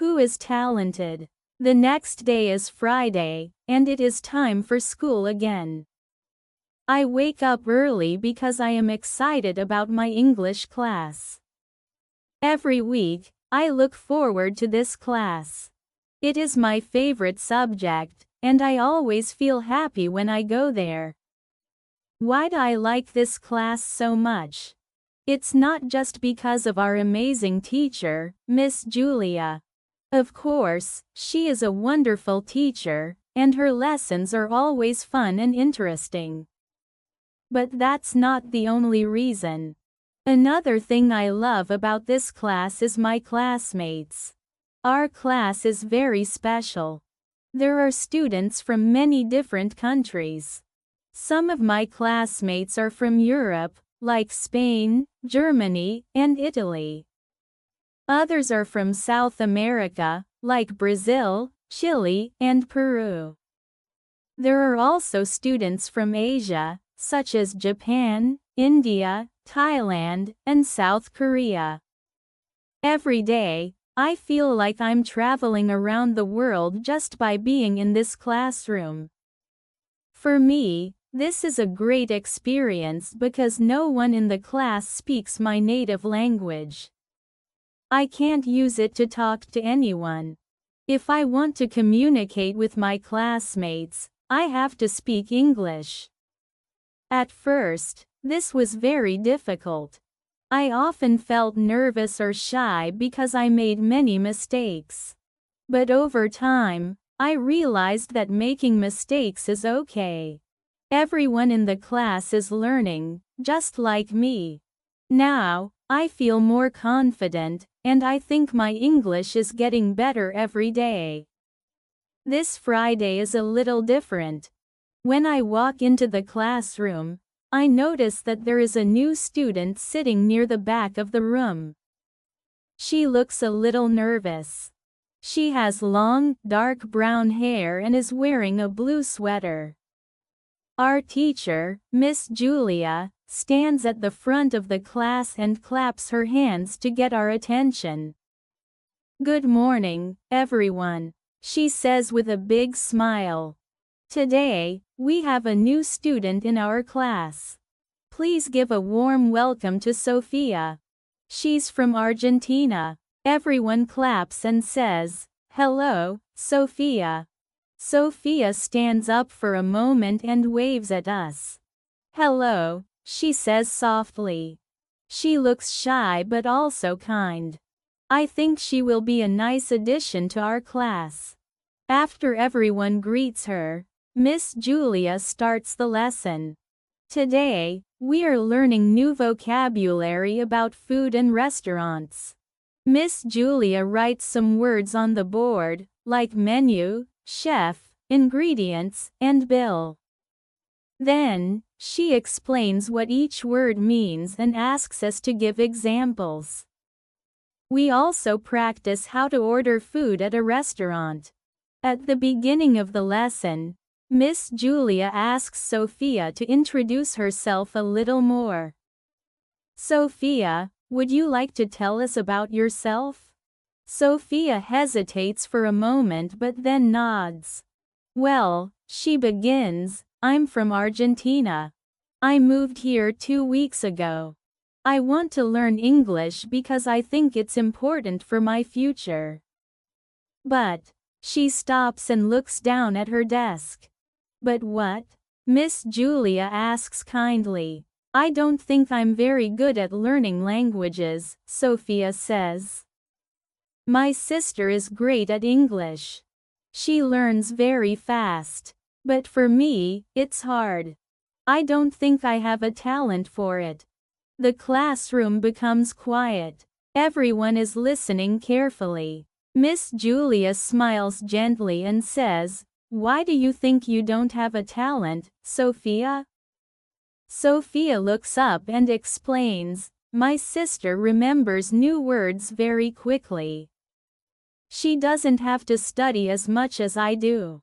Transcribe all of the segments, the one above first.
Who is talented? The next day is Friday, and it is time for school again. I wake up early because I am excited about my English class. Every week, I look forward to this class. It is my favorite subject, and I always feel happy when I go there. Why do I like this class so much? It's not just because of our amazing teacher, Miss Julia. Of course, she is a wonderful teacher, and her lessons are always fun and interesting. But that's not the only reason. Another thing I love about this class is my classmates. Our class is very special. There are students from many different countries. Some of my classmates are from Europe, like Spain, Germany, and Italy. Others are from South America, like Brazil, Chile, and Peru. There are also students from Asia, such as Japan, India, Thailand, and South Korea. Every day, I feel like I'm traveling around the world just by being in this classroom. For me, this is a great experience because no one in the class speaks my native language. I can't use it to talk to anyone. If I want to communicate with my classmates, I have to speak English. At first, this was very difficult. I often felt nervous or shy because I made many mistakes. But over time, I realized that making mistakes is okay. Everyone in the class is learning, just like me. Now, I feel more confident, and I think my English is getting better every day. This Friday is a little different. When I walk into the classroom, I notice that there is a new student sitting near the back of the room. She looks a little nervous. She has long, dark brown hair and is wearing a blue sweater. Our teacher, Miss Julia, stands at the front of the class and claps her hands to get our attention. "Good morning, everyone," she says with a big smile. "Today, we have a new student in our class. Please give a warm welcome to Sophia. She's from Argentina." Everyone claps and says, "Hello, Sophia." Sophia stands up for a moment and waves at us. "Hello," she says softly. She looks shy but also kind. I think she will be a nice addition to our class. After everyone greets her, Miss Julia starts the lesson. Today, we are learning new vocabulary about food and restaurants. Miss Julia writes some words on the board, like menu, chef, ingredients, and bill. Then, she explains what each word means and asks us to give examples. We also practice how to order food at a restaurant. At the beginning of the lesson, Miss Julia asks Sophia to introduce herself a little more. "Sophia, would you like to tell us about yourself?" Sophia hesitates for a moment but then nods. "Well," she begins, "I'm from Argentina. I moved here 2 weeks ago. I want to learn English because I think it's important for my future." But, she stops and looks down at her desk. "But what?" Miss Julia asks kindly. "I don't think I'm very good at learning languages," Sophia says. "My sister is great at English. She learns very fast. But for me, it's hard. I don't think I have a talent for it." The classroom becomes quiet. Everyone is listening carefully. Miss Julia smiles gently and says, "Why do you think you don't have a talent, Sophia?" Sophia looks up and explains, "My sister remembers new words very quickly. She doesn't have to study as much as I do.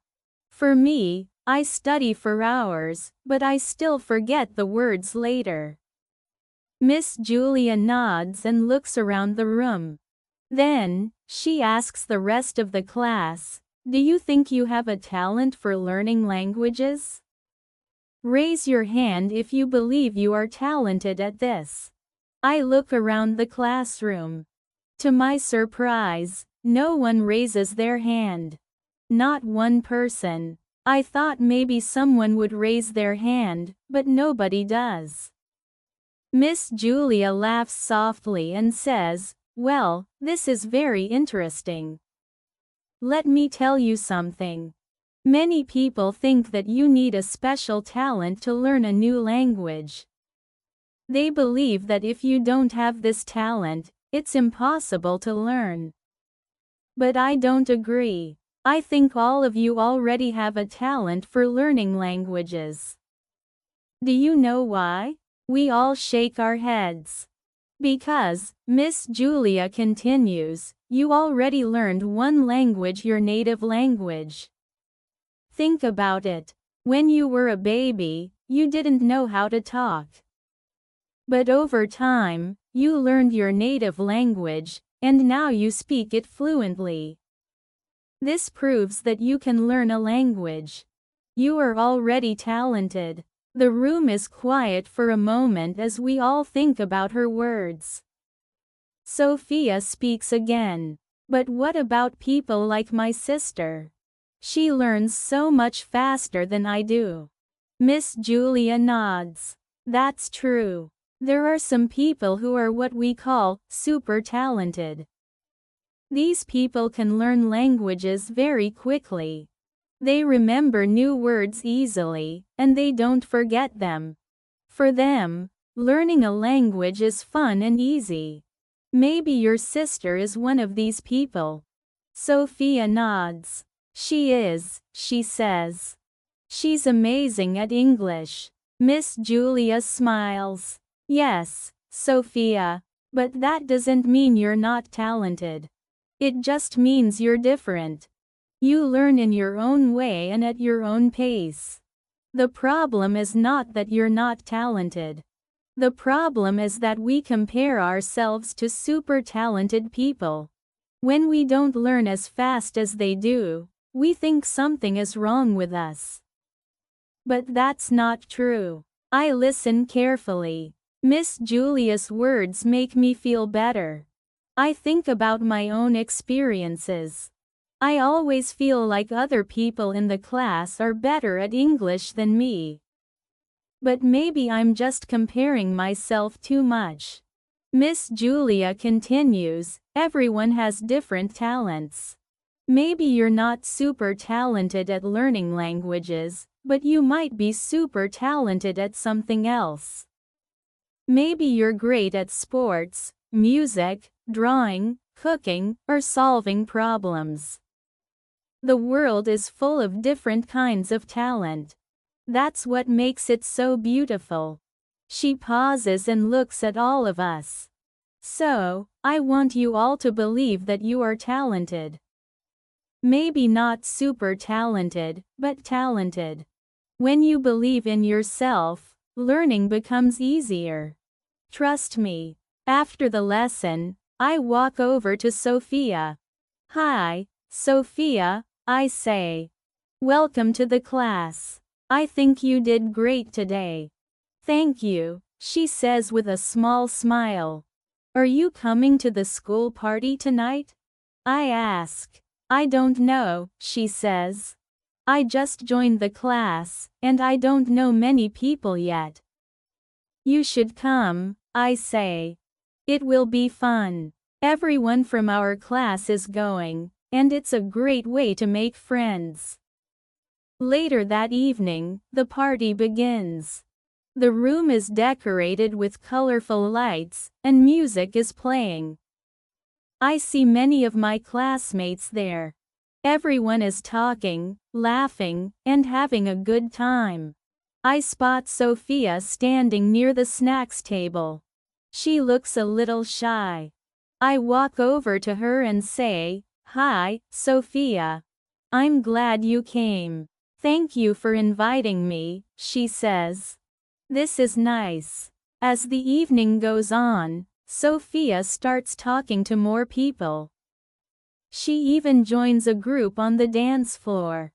For me, I study for hours, but I still forget the words later." Miss Julia nods and looks around the room. Then, She asks the rest of the class, "Do you think you have a talent for learning languages? Raise your hand if you believe you are talented at this." I look around the classroom. To my surprise, no one raises their hand. Not one person. I thought maybe someone would raise their hand, but nobody does. Miss Julia laughs softly and says, "Well, this is very interesting. Let me tell you something. Many people think that you need a special talent to learn a new language. They believe that if you don't have this talent, it's impossible to learn. But I don't agree. I think all of you already have a talent for learning languages. Do you know why?" We all shake our heads. "Because," Miss Julia continues, "you already learned one language, your native language. Think about it. When you were a baby, you didn't know how to talk. But over time, you learned your native language, and now you speak it fluently. This proves that you can learn a language. You are already talented." The room is quiet for a moment as we all think about her words. Sophia speaks again. "But what about people like my sister? She learns so much faster than I do." Miss Julia nods. "That's true. There are some people who are what we call super talented. These people can learn languages very quickly. They remember new words easily, and they don't forget them. For them, learning a language is fun and easy. Maybe your sister is one of these people." Sophia nods. "She is," she says. "She's amazing at English." Miss Julia smiles. "Yes, Sophia. But that doesn't mean you're not talented. It just means you're different. You learn in your own way and at your own pace. The problem is not that you're not talented. The problem is that we compare ourselves to super talented people. When we don't learn as fast as they do, we think something is wrong with us. But that's not true." I listen carefully. Miss Julia's words make me feel better. I think about my own experiences. I always feel like other people in the class are better at English than me. But maybe I'm just comparing myself too much. Miss Julia continues, "Everyone has different talents. Maybe you're not super talented at learning languages, but you might be super talented at something else. Maybe you're great at sports, music, drawing, cooking, or solving problems. The world is full of different kinds of talent. That's what makes it so beautiful." She pauses and looks at all of us. "So, I want you all to believe that you are talented. Maybe not super talented, but talented. When you believe in yourself, learning becomes easier. Trust me." After the lesson, I walk over to Sophia. "Hi, Sophia," I say. "Welcome to the class. I think you did great today." "Thank you," she says with a small smile. "Are you coming to the school party tonight?" I ask. "I don't know," she says. "I just joined the class, and I don't know many people yet." "You should come," I say. "It will be fun. Everyone from our class is going, and it's a great way to make friends." Later that evening, the party begins. The room is decorated with colorful lights, and music is playing. I see many of my classmates there. Everyone is talking, laughing, and having a good time. I spot Sophia standing near the snacks table. She looks a little shy. I walk over to her and say, "Hi, Sophia. I'm glad you came. Thank you for inviting me," she says. "This is nice." As the evening goes on, Sophia starts talking to more people. She even joins a group on the dance floor.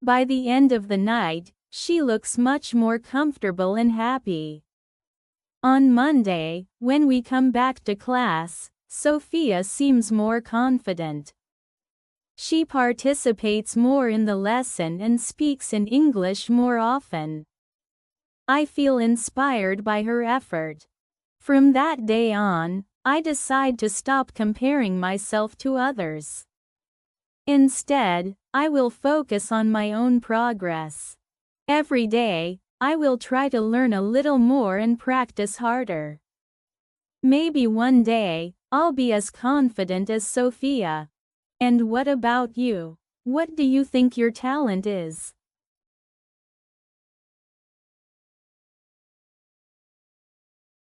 By the end of the night, she looks much more comfortable and happy. On Monday, when we come back to class, Sophia seems more confident. She participates more in the lesson and speaks in English more often. I feel inspired by her effort. From that day on, I decide to stop comparing myself to others. Instead, I will focus on my own progress. Every day, I will try to learn a little more and practice harder. Maybe one day, I'll be as confident as Sophia. And what about you? What do you think your talent is?